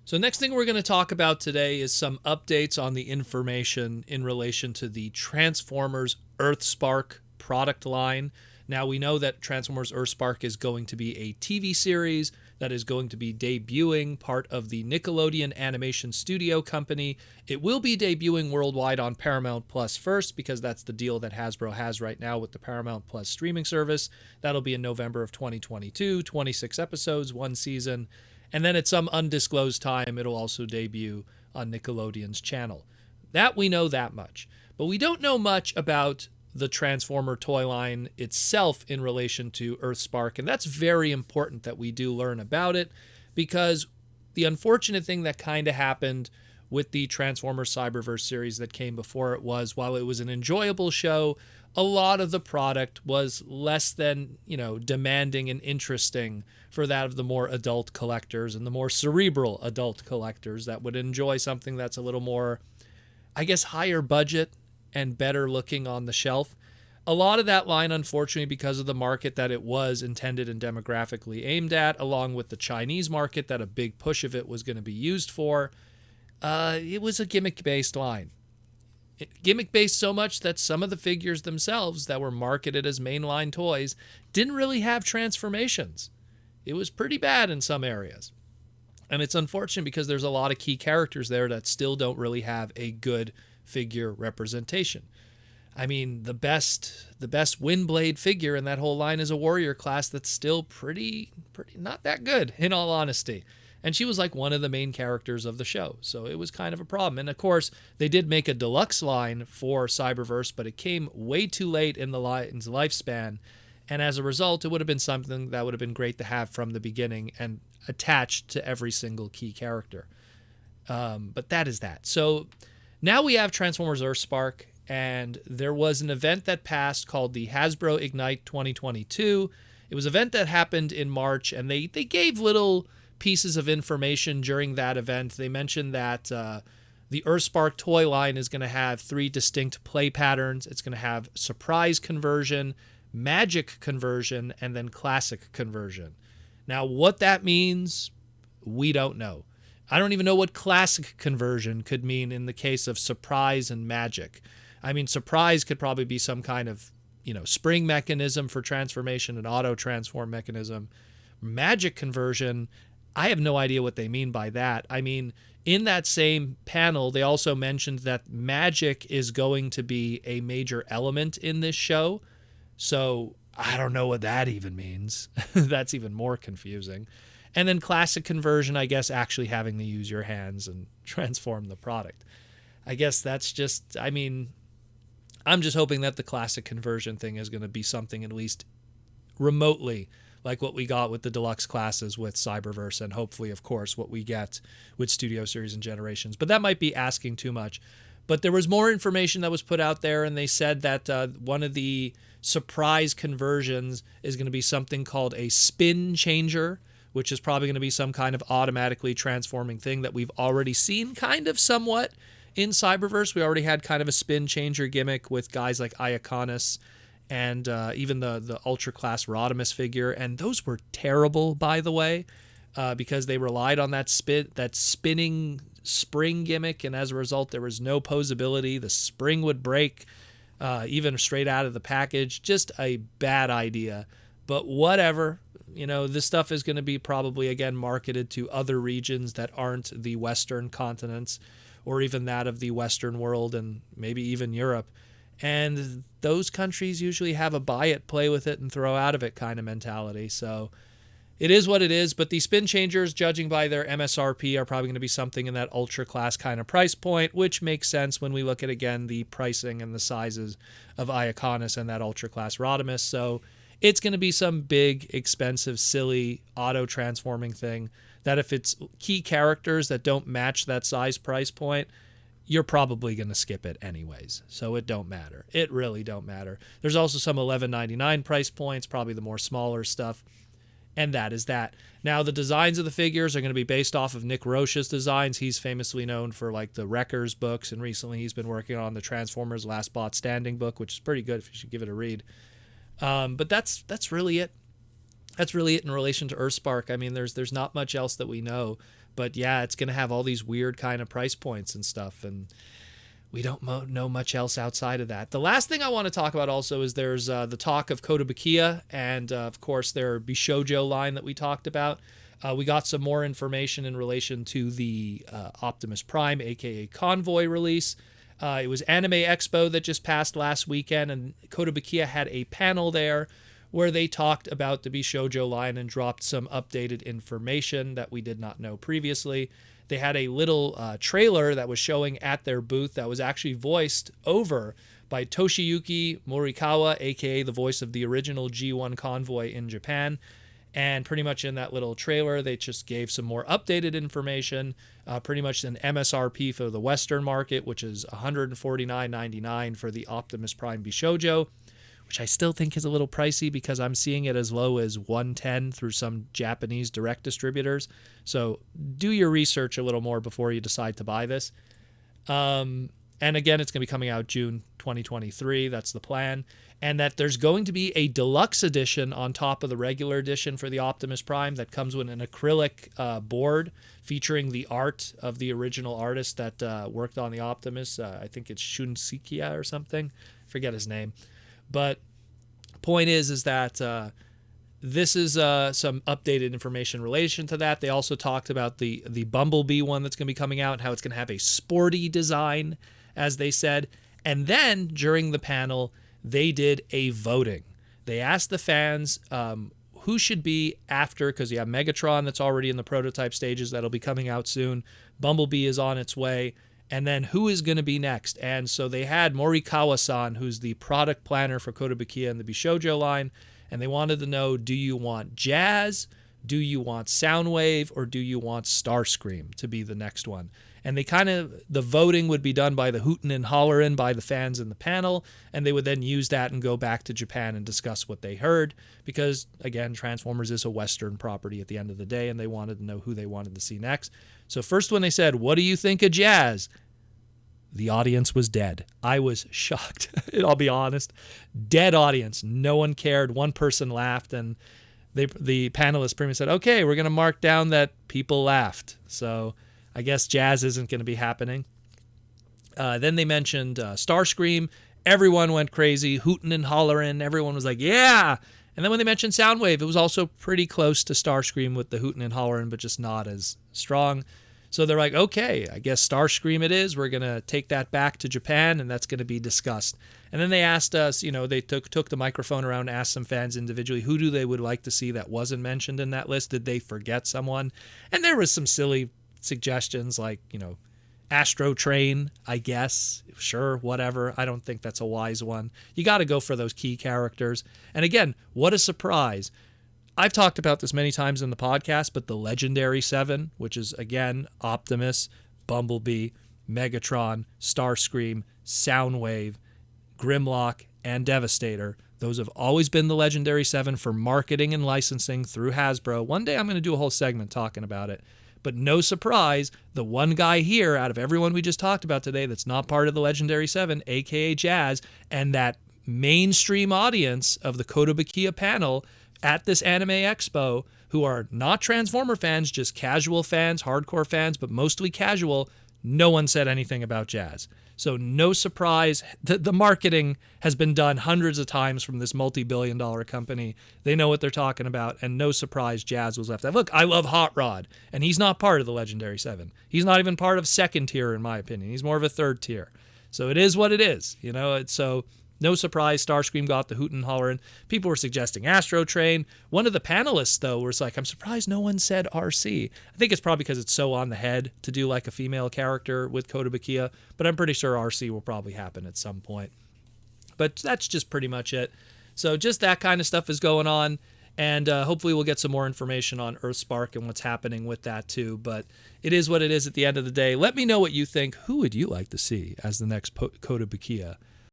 So next thing we're going to talk about today is some updates on the information in relation to the Transformers Earthspark product line. Now we know that Transformers Earthspark is going to be a TV series that is going to be debuting part of the Nickelodeon Animation Studio Company. It will be debuting worldwide on Paramount Plus first because that's the deal that Hasbro has right now with the Paramount Plus streaming service. That'll be in November of 2022, 26 episodes, one season. And then at some undisclosed time, it'll also debut on Nickelodeon's channel. That we know that much. But we don't know much about the Transformer toy line itself in relation to Earthspark. And that's very important that we do learn about it, because the unfortunate thing that kind of happened with the Transformers Cyberverse series that came before it was, while it was an enjoyable show, a lot of the product was less than, demanding and interesting for that of the more adult collectors and the more cerebral adult collectors that would enjoy something that's a little more, I guess, higher budget and better looking on the shelf. A lot of that line, unfortunately, because of the market that it was intended and demographically aimed at, along with the Chinese market that a big push of it was going to be used for, it was a gimmick-based line. Gimmick-based so much that some of the figures themselves that were marketed as mainline toys didn't really have transformations. It was pretty bad in some areas. And it's unfortunate because there's a lot of key characters there that still don't really have a good figure representation. I mean, the best Windblade figure in that whole line is a warrior class that's still pretty not that good, in all honesty. And she was like one of the main characters of the show, so it was kind of a problem. And of course, they did make a deluxe line for Cyberverse, but it came way too late in the line's lifespan. And as a result, it would have been something that would have been great to have from the beginning and attached to every single key character. But that is that. So now we have Transformers Earthspark, and there was an event that passed called the Hasbro Ignite 2022. It was an event that happened in March, and they gave little pieces of information during that event. They mentioned that the Earthspark toy line is going to have 3 distinct play patterns. It's going to have surprise conversion, magic conversion, and then classic conversion. Now, what that means, we don't know. I don't even know what classic conversion could mean in the case of surprise and magic. I mean, surprise could probably be some kind of, spring mechanism for transformation, an auto transform mechanism. Magic conversion, I have no idea what they mean by that. I mean, in that same panel, they also mentioned that magic is going to be a major element in this show. So I don't know what that even means. That's even more confusing. And then classic conversion, I guess, actually having to use your hands and transform the product. I guess that's just, I'm just hoping that the classic conversion thing is going to be something at least remotely like what we got with the deluxe classes with Cyberverse, and hopefully, of course, what we get with Studio Series and Generations. But that might be asking too much. But there was more information that was put out there, and they said that one of the surprise conversions is going to be something called a Spinchanger, which is probably going to be some kind of automatically transforming thing that we've already seen kind of somewhat in Cyberverse. We already had kind of a Spinchanger gimmick with guys like Iaconis and even the Ultra Class Rodimus figure. And those were terrible, by the way, because they relied on that spinning spring gimmick, and as a result, there was no posability. The spring would break even straight out of the package. Just a bad idea. But whatever. This stuff is going to be probably, again, marketed to other regions that aren't the Western continents or even that of the Western world and maybe even Europe. And those countries usually have a buy it, play with it, and throw out of it kind of mentality. So it is what it is. But the Spinchangers, judging by their MSRP, are probably going to be something in that ultra class kind of price point, which makes sense when we look at, again, the pricing and the sizes of Iaconis and that ultra class Rodimus. So it's going to be some big, expensive, silly, auto-transforming thing that if it's key characters that don't match that size price point, you're probably going to skip it anyways. So it don't matter. It really don't matter. There's also some $11.99 price points, probably the more smaller stuff. And that is that. Now, the designs of the figures are going to be based off of Nick Roche's designs. He's famously known for like the Wreckers books, and recently he's been working on the Transformers Last Bot Standing book, which is pretty good if you should give it a read. But that's really it. That's really it in relation to Earthspark. I mean, there's not much else that we know. But yeah, it's going to have all these weird kind of price points and stuff, and we don't know much else outside of that. The last thing I want to talk about also is there's the talk of Kotobukiya and, of course, their Bishoujo line that we talked about. We got some more information in relation to the Optimus Prime, aka Convoy release. It was Anime Expo that just passed last weekend, and Kotobukiya had a panel there where they talked about the Bishoujo line and dropped some updated information that we did not know previously. They had a little trailer that was showing at their booth that was actually voiced over by Toshiyuki Morikawa, aka the voice of the original G1 Convoy in Japan. And pretty much in that little trailer, they just gave some more updated information, pretty much an MSRP for the Western market, which is $149.99 for the Optimus Prime Bishoujo, which I still think is a little pricey because I'm seeing it as low as $110 through some Japanese direct distributors. So do your research a little more before you decide to buy this. And again, it's going to be coming out June 2023. That's the plan. And that there's going to be a deluxe edition on top of the regular edition for the Optimus Prime that comes with an acrylic board featuring the art of the original artist that worked on the Optimus. I think it's Shunsikia or something. Forget his name. But point is that this is some updated information in relation to that. They also talked about the Bumblebee one that's going to be coming out and how it's going to have a sporty design, as they said. And then during the panel, they did a voting. They asked the fans who should be after, because you have Megatron that's already in the prototype stages that'll be coming out soon. Bumblebee is on its way. And then who is going to be next? And so they had Morikawa-san, who's the product planner for Kotobukiya and the Bishoujo line, and they wanted to know, do you want Jazz, do you want Soundwave, or do you want Starscream to be the next one? And the voting would be done by the hootin' and hollerin' by the fans in the panel, and they would then use that and go back to Japan and discuss what they heard, because, again, Transformers is a Western property at the end of the day, and they wanted to know who they wanted to see next. So first when they said, what do you think of Jazz? The audience was dead. I was shocked. I'll be honest. Dead audience. No one cared. One person laughed, and the panelists pretty much said, okay, we're going to mark down that people laughed. So I guess Jazz isn't going to be happening. Then they mentioned Starscream. Everyone went crazy, hooting and hollering. Everyone was like, yeah. And then when they mentioned Soundwave, it was also pretty close to Starscream with the hooting and hollering, but just not as strong. So they're like, okay, I guess Starscream it is. We're going to take that back to Japan, and that's going to be discussed. And then they asked us, they took the microphone around and asked some fans individually, who do they would like to see that wasn't mentioned in that list? Did they forget someone? And there was some silly suggestions like, Astro Train, I guess. Sure, whatever. I don't think that's a wise one. You got to go for those key characters. And again, what a surprise. I've talked about this many times in the podcast, but the Legendary 7, which is, again, Optimus, Bumblebee, Megatron, Starscream, Soundwave, Grimlock, and Devastator, those have always been the Legendary 7 for marketing and licensing through Hasbro. One day I'm going to do a whole segment talking about it. But no surprise, the one guy here out of everyone we just talked about today that's not part of the Legendary 7, a.k.a. Jazz, and that mainstream audience of the Kotobukiya panel at this Anime Expo, who are not Transformer fans, just casual fans, hardcore fans, but mostly casual, no one said anything about Jazz. So no surprise, the marketing has been done hundreds of times from this multi-billion-dollar company. They know what they're talking about, and no surprise Jazz was left out. Look, I love Hot Rod, and he's not part of the Legendary 7. He's not even part of second tier, in my opinion. He's more of a third tier. So it is what it is. So no surprise, Starscream got the hootin' and hollerin'. People were suggesting Astro Train. One of the panelists, though, was like, I'm surprised no one said RC. I think it's probably because it's so on the head to do like a female character with Kotobukiya, but I'm pretty sure RC will probably happen at some point. But that's just pretty much it. So just that kind of stuff is going on, and hopefully we'll get some more information on Earthspark and what's happening with that too. But it is what it is at the end of the day. Let me know what you think. Who would you like to see as the next Kotobukiya?